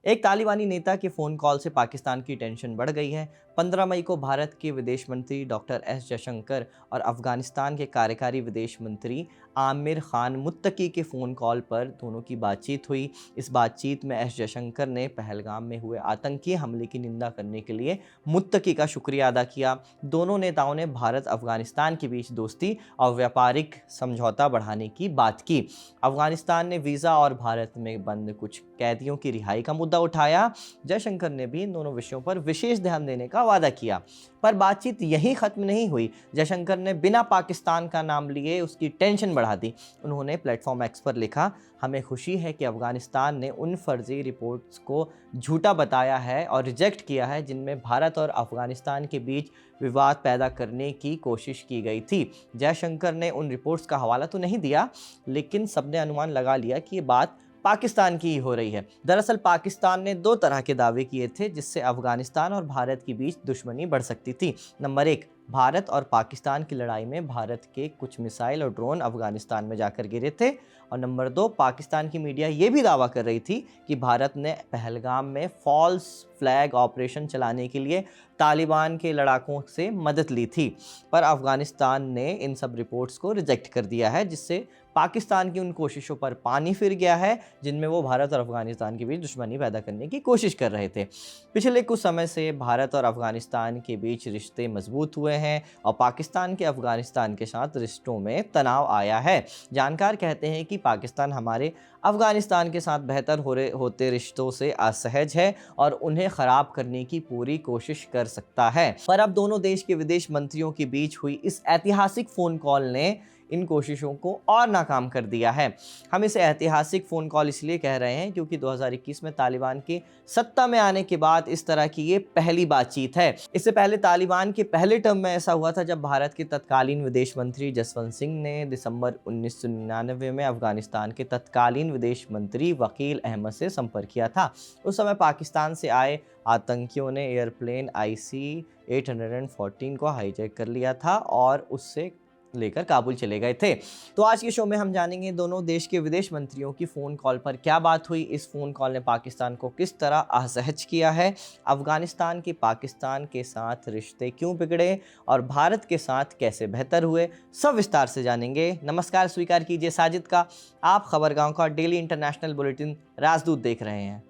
एक तालिबानी नेता के फ़ोन कॉल से पाकिस्तान की टेंशन बढ़ गई है। 15 मई को भारत के विदेश मंत्री डॉक्टर एस जयशंकर और अफ़गानिस्तान के कार्यकारी विदेश मंत्री आमिर खान मुत्तकी के फ़ोन कॉल पर दोनों की बातचीत हुई। इस बातचीत में एस जयशंकर ने पहलगाम में हुए आतंकी हमले की निंदा करने के लिए मुत्तकी का शुक्रिया अदा किया। दोनों नेताओं ने भारत अफ़गानिस्तान के बीच दोस्ती और व्यापारिक समझौता बढ़ाने की बात की। अफ़गानिस्तान ने वीज़ा और भारत में बंद कुछ कैदियों की रिहाई का मुद्दा उठाया। जयशंकर ने भी इन दोनों विषयों पर विशेष ध्यान देने का वादा किया। पर बातचीत यहीं ख़त्म नहीं हुई। जयशंकर ने बिना पाकिस्तान का नाम लिए उसकी टेंशन बढ़ा दी। उन्होंने प्लेटफॉर्म एक्स पर लिखा, हमें खुशी है कि अफ़गानिस्तान ने उन फर्जी रिपोर्ट्स को झूठा बताया है और रिजेक्ट किया है जिनमें भारत और अफ़गानिस्तान के बीच विवाद पैदा करने की कोशिश की गई थी। जयशंकर ने उन रिपोर्ट्स का हवाला तो नहीं दिया, लेकिन सबने अनुमान लगा लिया कि ये बात पाकिस्तान की ही हो रही है। दरअसल पाकिस्तान ने दो तरह के दावे किए थे जिससे अफ़गानिस्तान और भारत के बीच दुश्मनी बढ़ सकती थी। नंबर एक, भारत और पाकिस्तान की लड़ाई में भारत के कुछ मिसाइल और ड्रोन अफ़गानिस्तान में जाकर गिरे थे। और नंबर दो, पाकिस्तान की मीडिया ये भी दावा कर रही थी कि भारत ने पहलगाम में फॉल्स फ्लैग ऑपरेशन चलाने के लिए तालिबान के लड़ाकों से मदद ली थी। पर अफ़गानिस्तान ने इन सब रिपोर्ट्स को रिजेक्ट कर दिया है, जिससे पाकिस्तान की उन कोशिशों पर पानी फिर गया है जिनमें वो भारत और अफ़गानिस्तान के बीच दुश्मनी पैदा करने की कोशिश कर रहे थे। पिछले कुछ समय से भारत और अफ़गानिस्तान के बीच रिश्ते मजबूत हुए हैं और पाकिस्तान के अफ़गानिस्तान के साथ रिश्तों में तनाव आया है। जानकार कहते हैं कि पाकिस्तान हमारे अफ़गानिस्तान के साथ बेहतर होते रिश्तों से असहज है और उन्हें ख़राब करने की पूरी कोशिश कर सकता है। पर अब दोनों देश के विदेश मंत्रियों के बीच हुई इस ऐतिहासिक फ़ोन कॉल ने इन कोशिशों को और नाकाम कर दिया है। हम इसे ऐतिहासिक फ़ोन कॉल इसलिए कह रहे हैं क्योंकि 2021 में तालिबान के सत्ता में आने के बाद इस तरह की ये पहली बातचीत है। इससे पहले तालिबान के पहले टर्म में ऐसा हुआ था जब भारत के तत्कालीन विदेश मंत्री जसवंत सिंह ने दिसंबर 1999 में अफ़गानिस्तान के तत्कालीन विदेश मंत्री वकील अहमद से संपर्क किया था। उस समय पाकिस्तान से आए आतंकियों ने एयरप्लेन IC-814 को हाईजैक कर लिया था और उससे लेकर काबुल चले गए थे। तो आज के शो में हम जानेंगे दोनों देश के विदेश मंत्रियों की फ़ोन कॉल पर क्या बात हुई, इस फ़ोन कॉल ने पाकिस्तान को किस तरह असहज किया है, अफ़गानिस्तान के पाकिस्तान के साथ रिश्ते क्यों बिगड़े और भारत के साथ कैसे बेहतर हुए, सब विस्तार से जानेंगे। नमस्कार, स्वीकार कीजिए साजिद का। आप खबरगांव का डेली इंटरनेशनल बुलेटिन राजदूत देख रहे हैं।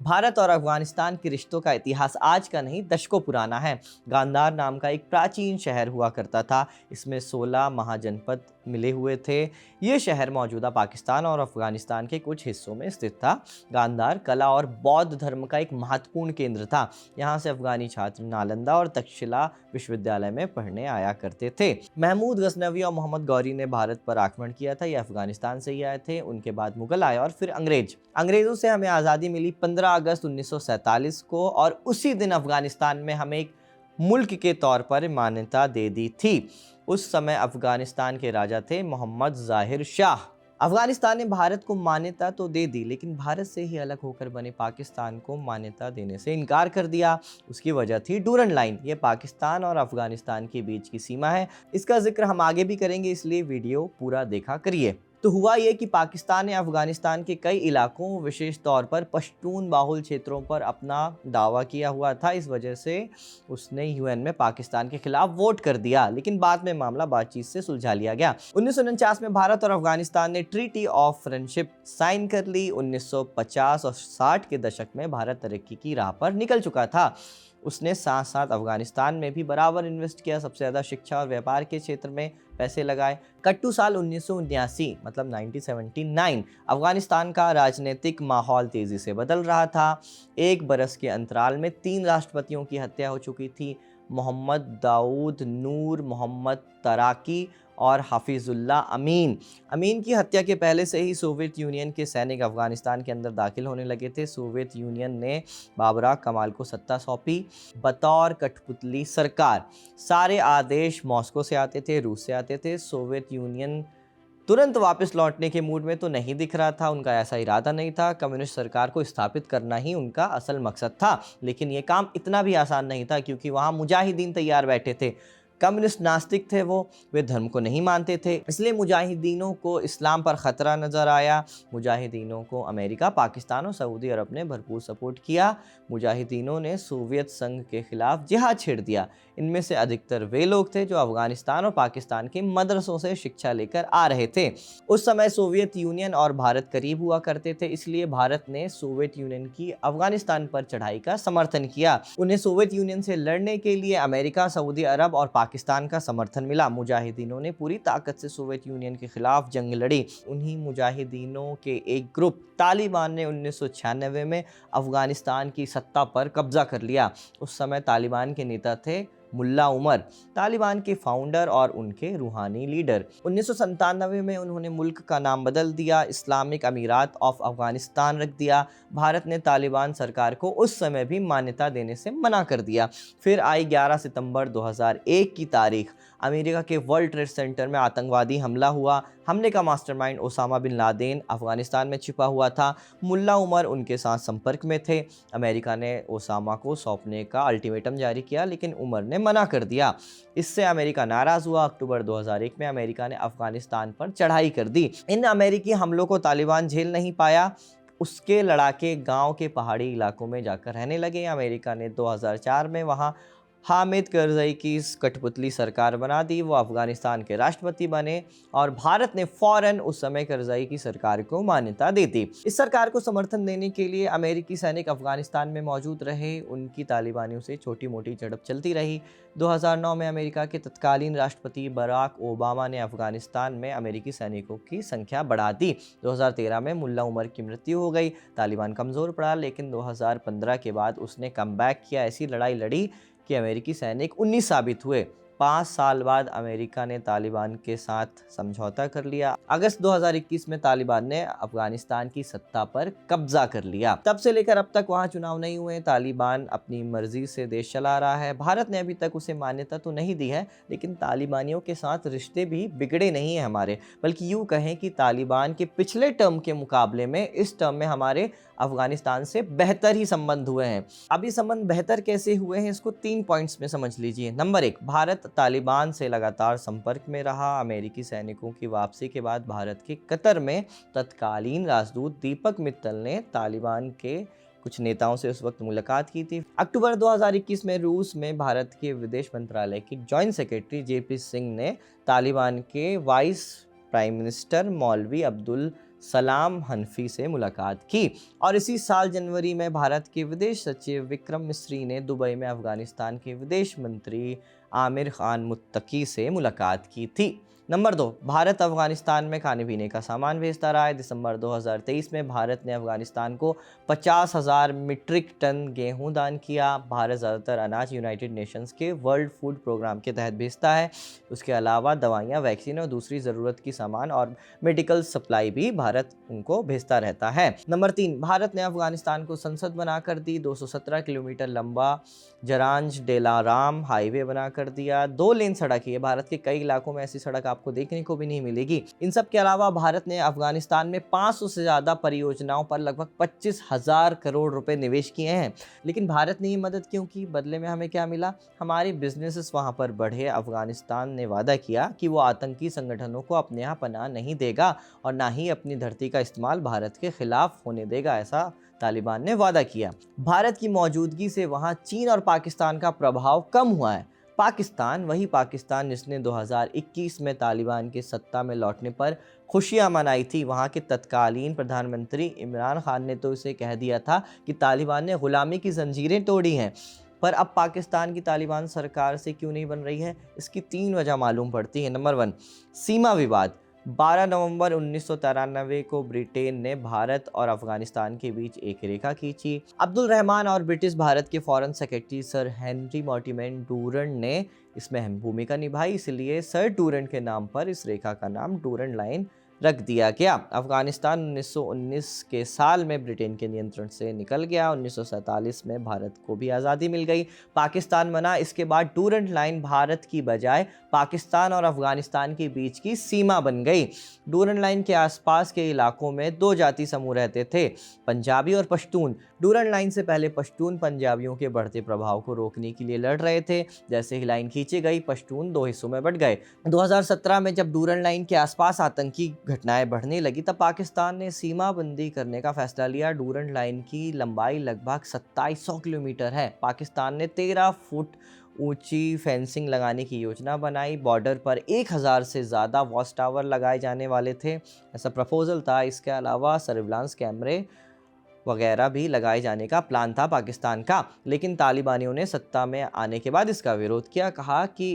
भारत और अफगानिस्तान के रिश्तों का इतिहास आज का नहीं, दशकों पुराना है। गांधार नाम का एक प्राचीन शहर हुआ करता था। इसमें 16 महाजनपद मिले हुए थे। ये शहर मौजूदा पाकिस्तान और अफगानिस्तान के कुछ हिस्सों में स्थित था। गांधार कला और बौद्ध धर्म का एक महत्वपूर्ण केंद्र था। यहाँ से अफगानी छात्र नालंदा और तक्षशिला विश्वविद्यालय में पढ़ने आया करते थे। महमूद गजनवी और मोहम्मद गौरी ने भारत पर आक्रमण किया था। ये अफगानिस्तान से ही आए थे। उनके बाद मुगल आए और फिर अंग्रेज़ों से हमें आज़ादी मिली 15 अगस्त 1947 को और उसी दिन अफगानिस्तान में हमें एक मुल्क के तौर पर मान्यता दे दी थी। उस समय अफगानिस्तान के राजा थे मोहम्मद ज़ाहिर शाह। अफगानिस्तान ने भारत को मान्यता तो दे दी, लेकिन भारत से ही अलग होकर बने पाकिस्तान को मान्यता देने से इनकार कर दिया। उसकी वजह थी डूरन लाइन। ये पाकिस्तान और अफगानिस्तान के बीच की सीमा है। इसका जिक्र हम आगे भी करेंगे, इसलिए वीडियो पूरा देखा करिए। तो हुआ ये कि पाकिस्तान ने अफगानिस्तान के कई इलाकों, विशेष तौर पर पश्तून बाहुल क्षेत्रों पर अपना दावा किया हुआ था। इस वजह से उसने UN में पाकिस्तान के खिलाफ वोट कर दिया, लेकिन बाद में मामला बातचीत से सुलझा लिया गया। 1949 में भारत और अफगानिस्तान ने ट्रीटी ऑफ फ्रेंडशिप साइन कर ली। 1950 और 60 के दशक में भारत तरक्की की राह पर निकल चुका था। उसने साथ साथ अफगानिस्तान में भी बराबर इन्वेस्ट किया। सबसे ज़्यादा शिक्षा और व्यापार के क्षेत्र में पैसे लगाए। कट्टू साल 1979 मतलब 1979, अफगानिस्तान का राजनीतिक माहौल तेज़ी से बदल रहा था। एक बरस के अंतराल में 3 राष्ट्रपतियों की हत्या हो चुकी थी। मोहम्मद दाऊद, नूर मोहम्मद तराकी और हफीजुल्लाह अमीन। अमीन की हत्या के पहले से ही सोवियत यूनियन के सैनिक अफगानिस्तान के अंदर दाखिल होने लगे थे। सोवियत यूनियन ने बाबरा कमाल को सत्ता सौंपी बतौर कठपुतली सरकार। सारे आदेश मॉस्को से आते थे, रूस से आते थे। सोवियत यूनियन तुरंत वापस लौटने के मूड में तो नहीं दिख रहा था, उनका ऐसा इरादा नहीं था। कम्युनिस्ट सरकार को स्थापित करना ही उनका असल मकसद था। लेकिन ये काम इतना भी आसान नहीं था, क्योंकि वहाँ मुजाहिदीन तैयार बैठे थे। कम्युनिस्ट नास्तिक थे वे धर्म को नहीं मानते थे, इसलिए मुजाहिदीनों को इस्लाम पर ख़तरा नज़र आया। मुजाहिदीनों को अमेरिका, पाकिस्तान और सऊदी अरब ने भरपूर सपोर्ट किया। मुजाहिदीनों ने सोवियत संघ के खिलाफ जिहाद छेड़ दिया। इनमें से अधिकतर वे लोग थे जो अफगानिस्तान और पाकिस्तान के मदरसों से शिक्षा लेकर आ रहे थे। उस समय सोवियत यूनियन और भारत करीब हुआ करते थे, इसलिए भारत ने सोवियत यूनियन की अफगानिस्तान पर चढ़ाई का समर्थन किया। उन्हें सोवियत यूनियन से लड़ने के लिए अमेरिका, सऊदी अरब और पाकिस्तान का समर्थन मिला। मुजाहिदीनों ने पूरी ताकत से सोवियत यूनियन के खिलाफ जंग लड़ी। उन्हीं मुजाहिदीनों के एक ग्रुप तालिबान ने 1996 में अफगानिस्तान की सत्ता पर कब्जा कर लिया। उस समय तालिबान के नेता थे मुल्ला उमर, तालिबान के फाउंडर और उनके रूहानी लीडर। 1997 में उन्होंने मुल्क का नाम बदल दिया, इस्लामिक अमीरात ऑफ अफगानिस्तान रख दिया। भारत ने तालिबान सरकार को उस समय भी मान्यता देने से मना कर दिया। फिर आई 11 सितंबर 2001 की तारीख। अमेरिका के वर्ल्ड ट्रेड सेंटर में आतंकवादी हमला हुआ। हमले का mastermind Osama bin Laden Afghanistan में छिपा हुआ था। मुल्ला उमर उनके साथ संपर्क में थे। अमेरिका ने ओसामा को सौंपने का अल्टीमेटम जारी किया, लेकिन उमर ने मना कर दिया। इससे अमेरिका नाराज हुआ। अक्टूबर 2001 में अमेरिका ने अफगानिस्तान पर चढ़ाई कर दी। इन अमेरिकी हमलों को तालिबान झेल नहीं पाया। उसके लड़ाके गांव के पहाड़ी इलाकों में जाकर रहने लगे। अमेरिका ने 2004 में वहां हामिद करज़ई की कठपुतली सरकार बना दी। वो अफगानिस्तान के राष्ट्रपति बने और भारत ने फौरन उस समय करज़ई की सरकार को मान्यता दे दी। इस सरकार को समर्थन देने के लिए अमेरिकी सैनिक अफगानिस्तान में मौजूद रहे। उनकी तालिबानियों से छोटी मोटी झड़प चलती रही। 2009 में अमेरिका के तत्कालीन राष्ट्रपति बराक ओबामा ने अफगानिस्तान में अमेरिकी सैनिकों की संख्या बढ़ा दी। 2013 में मुल्ला उमर की मृत्यु हो गई। तालिबान कमज़ोर पड़ा, लेकिन 2015 के बाद उसने कमबैक किया। ऐसी लड़ाई लड़ी कि अमेरिकी सैनिक 19 साबित हुए। 5 साल बाद अमेरिका ने तालिबान के साथ समझौता कर लिया। अगस्त 2021 में तालिबान ने अफगानिस्तान की सत्ता पर कब्जा कर लिया। तब से लेकर अब तक वहां चुनाव नहीं हुए। तालिबान अपनी मर्जी से देश चला रहा है। भारत ने अभी तक उसे मान्यता तो नहीं दी है, लेकिन तालिबानियों के साथ रिश्ते भी बिगड़े नहीं हैं हमारे, बल्कि यूँ कहें कि तालिबान के पिछले टर्म के मुकाबले में इस टर्म में हमारे अफगानिस्तान से बेहतर ही संबंध हुए हैं। अब ये संबंध बेहतर कैसे हुए हैं, इसको 3 पॉइंट्स में समझ लीजिए। नंबर 1, भारत तालिबान से लगातार संपर्क में रहा। अमेरिकी सैनिकों की वापसी के बाद भारत के कतर में तत्कालीन राजदूत दीपक मित्तल ने तालिबान के कुछ नेताओं से उस वक्त मुलाकात की थी। अक्टूबर 2021 में रूस में भारत के विदेश मंत्रालय की जॉइंट सेक्रेटरी जेपी सिंह ने तालिबान के वाइस प्राइम मिनिस्टर मौलवी अब्दुल सलाम हनफी से मुलाकात की। और इसी साल जनवरी में भारत के विदेश सचिव विक्रम मिस्री ने दुबई में अफगानिस्तान के विदेश मंत्री आमिर खान मुत्तकी से मुलाकात की थी। नंबर 2, भारत अफगानिस्तान में खाने पीने का सामान भेजता रहा है। दिसंबर 2023 में भारत ने अफगानिस्तान को 50,000 मीट्रिक टन गेहूं दान किया। भारत ज़्यादातर अनाज यूनाइटेड नेशंस के वर्ल्ड फूड प्रोग्राम के तहत भेजता है। उसके अलावा दवाइयाँ, वैक्सीन और दूसरी ज़रूरत की सामान और मेडिकल सप्लाई भी भारत उनको भेजता रहता है। नंबर 3, भारत ने अफगानिस्तान को संसद बनाकर दी। 217 किलोमीटर लंबा जरांज डेलाराम हाईवे बना कर दिया। 2 लेन सड़क है। भारत के कई इलाकों में ऐसी सड़क आपको देखने को भी नहीं मिलेगी। इन सब के अलावा भारत ने अफगानिस्तान में 500 से ज़्यादा परियोजनाओं पर लगभग 25,000 करोड़ रुपए निवेश किए हैं। लेकिन भारत ने ये मदद क्यों की? बदले में हमें क्या मिला? हमारे बिजनेसेस वहाँ पर बढ़े। अफगानिस्तान ने वादा किया कि वो आतंकी संगठनों को अपने यहाँ पनाह नहीं देगा और ना ही अपनी धरती का इस्तेमाल भारत के खिलाफ होने देगा, ऐसा तालिबान ने वादा किया। भारत की मौजूदगी से वहाँ चीन और पाकिस्तान का प्रभाव कम हुआ है। पाकिस्तान, वही पाकिस्तान जिसने 2021 में तालिबान के सत्ता में लौटने पर खुशियां मनाई थी, वहाँ के तत्कालीन प्रधानमंत्री इमरान खान ने तो इसे कह दिया था कि तालिबान ने गुलामी की जंजीरें तोड़ी हैं। पर अब पाकिस्तान की तालिबान सरकार से क्यों नहीं बन रही है? इसकी 3 वजह मालूम पड़ती है। नंबर 1, सीमा विवाद। 12 नवंबर 1993 को ब्रिटेन ने भारत और अफगानिस्तान के बीच एक रेखा खींची। अब्दुल रहमान और ब्रिटिश भारत के foreign secretary sir Henry Mortimer Durand ने इसमें अहम भूमिका निभाई, इसलिए सर डूरंड के नाम पर इस रेखा का नाम डूरंड लाइन रख दिया गया। अफगानिस्तान 1919 के साल में ब्रिटेन के नियंत्रण से निकल गया। 1947 में भारत को भी आज़ादी मिल गई। पाकिस्तान बना। इसके बाद डूरंड लाइन भारत की बजाय पाकिस्तान और अफगानिस्तान के बीच की सीमा बन गई। डूरंड लाइन के आसपास के इलाकों में दो जाति समूह रहते थे, पंजाबी और पश्तून। डूरंड लाइन से पहले पश्तून पंजाबियों के बढ़ते प्रभाव को रोकने के लिए लड़ रहे थे। जैसे ही लाइन खींची गई, पश्तून दो हिस्सों में बंट गए। 2017 में जब डूरंड लाइन के आसपास आतंकी घटनाएं बढ़ने लगी, तब पाकिस्तान ने सीमा बंदी करने का फैसला लिया। डूरंड लाइन की लंबाई लगभग 2700 किलोमीटर है। पाकिस्तान ने 13 फुट ऊंची फेंसिंग लगाने की योजना बनाई। बॉर्डर पर 1000 से ज़्यादा वॉच टावर लगाए जाने वाले थे, ऐसा प्रपोजल था। इसके अलावा सर्विलांस कैमरे वगैरह भी लगाए जाने का प्लान था पाकिस्तान का, लेकिन तालिबानियों ने सत्ता में आने के बाद इसका विरोध किया। कहा कि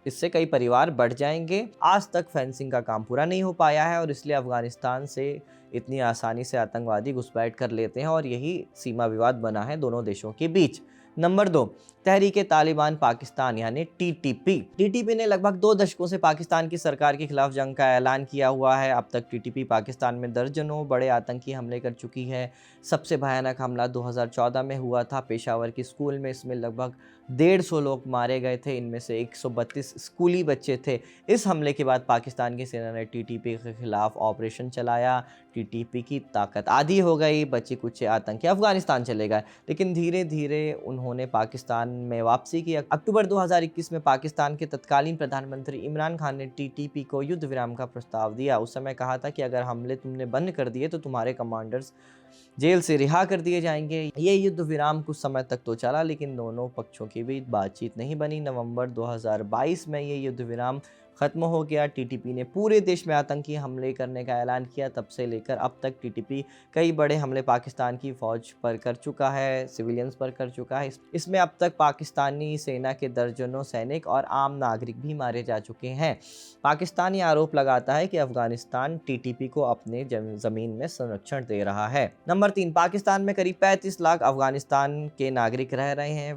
इससे कई परिवार बढ़ जाएंगे। आज तक फेंसिंग का काम पूरा नहीं हो पाया है और इसलिए अफगानिस्तान से इतनी आसानी से आतंकवादी घुसपैठ कर लेते हैं और यही सीमा विवाद बना है दोनों देशों के बीच। नंबर 2, तहरीके तालिबान पाकिस्तान यानी टीटीपी। टीटीपी ने लगभग 2 दशकों से पाकिस्तान की सरकार के खिलाफ जंग का ऐलान किया हुआ है। अब तक टीटीपी पाकिस्तान में दर्जनों बड़े आतंकी हमले कर चुकी है। सबसे भयानक हमला 2014 में हुआ था पेशावर के स्कूल में। इसमें लगभग 150 लोग मारे गए थे, इनमें से 132 स्कूली बच्चे थे। इस हमले के बाद पाकिस्तान की सेना ने टीटीपी के खिलाफ ऑपरेशन चलाया। टीटीपी की ताकत आधी हो गई, बचे कुछ आतंकी अफगानिस्तान चले गए, लेकिन धीरे धीरे उन्होंने पाकिस्तान में वापसी की। अक्टूबर 2021 में पाकिस्तान के तत्कालीन प्रधानमंत्री इमरान खान ने टीटीपी को युद्ध विराम का प्रस्ताव दिया। उस समय कहा था कि अगर हमले तुमने बंद कर दिए तो तुम्हारे कमांडर्स जेल से रिहा कर दिए जाएंगे। ये युद्ध विराम कुछ समय तक तो चला, लेकिन दोनों पक्षों के बीच बातचीत नहीं बनी। नवंबर 2022 में ये युद्ध विराम खत्म हो गया। टीटीपी ने पूरे देश में आतंकी हमले करने का ऐलान किया। तब से लेकर अब तक टीटीपी कई बड़े हमले पाकिस्तान की फौज पर कर चुका है, सिविलियंस पर कर चुका है। इसमें अब तक पाकिस्तानी सेना के दर्जनों सैनिक और आम नागरिक भी मारे जा चुके हैं। पाकिस्तान ये आरोप लगाता है कि अफगानिस्तान टीटीपी को अपने ज़मीन में संरक्षण दे रहा है। नंबर 3, पाकिस्तान में करीब 35 लाख अफगानिस्तान के नागरिक रह रहे हैं।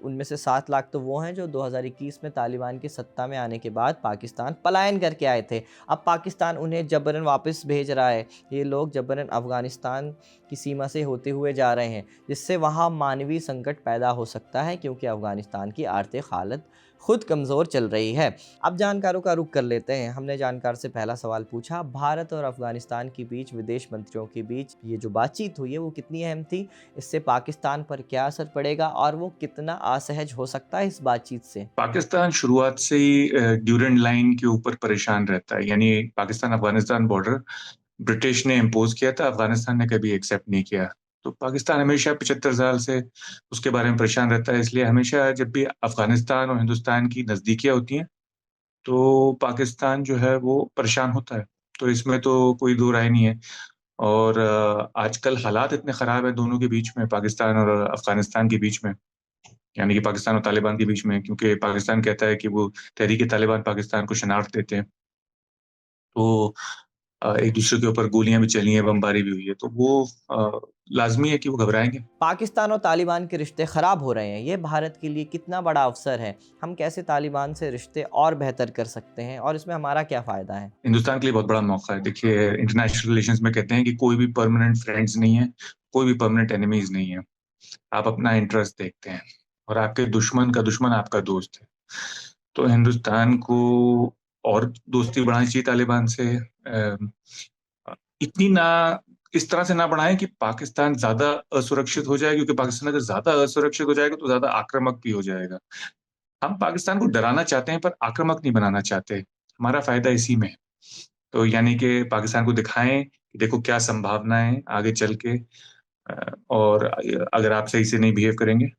उनमें से 7 लाख तो वो हैं जो 2021 में तालिबान की सत्ता में आने के बाद पाकिस्तान पलायन करके आए थे। अब पाकिस्तान उन्हें जबरन वापस भेज रहा है। ये लोग जबरन अफगानिस्तान की सीमा से होते हुए जा रहे हैं, जिससे वहाँ मानवीय संकट पैदा हो सकता है, क्योंकि अफगानिस्तान की आर्थिक हालत खुद कमज़ोर चल रही है। अब जानकारों का रुख कर लेते हैं। हमने जानकार से पहला सवाल पूछा, भारत और अफगानिस्तान के बीच विदेश मंत्रियों के बीच ये जो बातचीत हुई है वो कितनी अहम थी, इससे पाकिस्तान पर क्या असर पड़ेगा और वो कितना असहज हो सकता है इस बातचीत से। पाकिस्तान शुरुआत से ही ड्यूरेंट लाइन के ऊपर परेशान रहता है, यानी पाकिस्तान अफगानिस्तान बॉर्डर ब्रिटिश ने इम्पोज किया था, अफगानिस्तान ने कभी एक्सेप्ट नहीं किया। तो पाकिस्तान हमेशा 75 साल से उसके बारे में परेशान रहता है। इसलिए हमेशा जब भी अफगानिस्तान और हिंदुस्तान की नजदीकियां होती हैं तो पाकिस्तान जो है वो परेशान होता है। तो इसमें तो कोई दो राय नहीं है। और आजकल हालात इतने खराब है दोनों के बीच में, पाकिस्तान और अफगानिस्तान के बीच में, यानी कि पाकिस्तान और तालिबान के बीच में, क्योंकि पाकिस्तान कहता है कि वो तहरीक तालिबान पाकिस्तान को शनाख्त देते हैं। तो एक दूसरे के ऊपर गोलियां भी चली हैं, बमबारी भी हुई है, तो वो लाजमी है कि वो घबराएंगे। पाकिस्तान और तालिबान के रिश्ते ख़राब हो रहे हैं, ये भारत के लिए कितना बड़ा अवसर है। हम कैसे तालिबान से रिश्ते और बेहतर कर सकते हैं और इसमें हमारा क्या फ़ायदा है। हिंदुस्तान के लिए बहुत बड़ा मौका है। देखिए, इंटरनेशनल रिलेशंस में कहते हैं कि कोई भी परमानेंट फ्रेंड्स नहीं है, कोई भी परमानेंट एनिमीज नहीं है। आप अपना इंटरेस्ट देखते हैं और आपके दुश्मन का दुश्मन आपका दोस्त है। तो हिंदुस्तान को और दोस्ती बढ़ानी चाहिए तालिबान से। इतनी ना, इस तरह से ना बढ़ाएं कि पाकिस्तान ज्यादा असुरक्षित हो जाए, क्योंकि पाकिस्तान अगर ज्यादा असुरक्षित हो जाएगा तो ज्यादा आक्रामक भी हो जाएगा। हम पाकिस्तान को डराना चाहते हैं पर आक्रामक नहीं बनाना चाहते। हमारा फायदा इसी में है। तो यानी कि पाकिस्तान को दिखाएं कि देखो क्या संभावना है आगे चल के, और अगर आप सही से नहीं बिहेव करेंगे।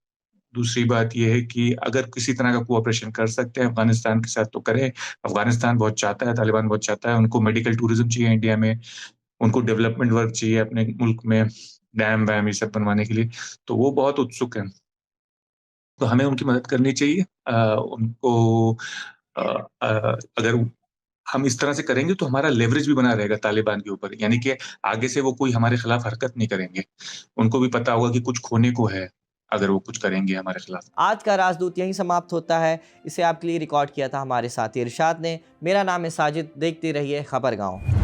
दूसरी बात यह है कि अगर किसी तरह का कोऑपरेशन कर सकते हैं अफगानिस्तान के साथ तो करें। अफगानिस्तान बहुत चाहता है, तालिबान बहुत चाहता है, उनको मेडिकल टूरिज्म चाहिए इंडिया में, उनको डेवलपमेंट वर्क चाहिए अपने मुल्क में, डैम वैम ये सब बनवाने के लिए। तो वो बहुत उत्सुक है, तो हमें उनकी मदद करनी चाहिए। उनको अगर हम इस तरह से करेंगे तो हमारा लेवरेज भी बना रहेगा तालिबान के ऊपर, यानी कि आगे से वो कोई हमारे खिलाफ हरकत नहीं करेंगे। उनको भी पता होगा कि कुछ खोने को है अगर वो कुछ करेंगे हमारे खिलाफ। आज का राजदूत यहीं समाप्त होता है। इसे आपके लिए रिकॉर्ड किया था हमारे साथी इरशाद ने। मेरा नाम है साजिद। देखते रहिए खबर गाँव।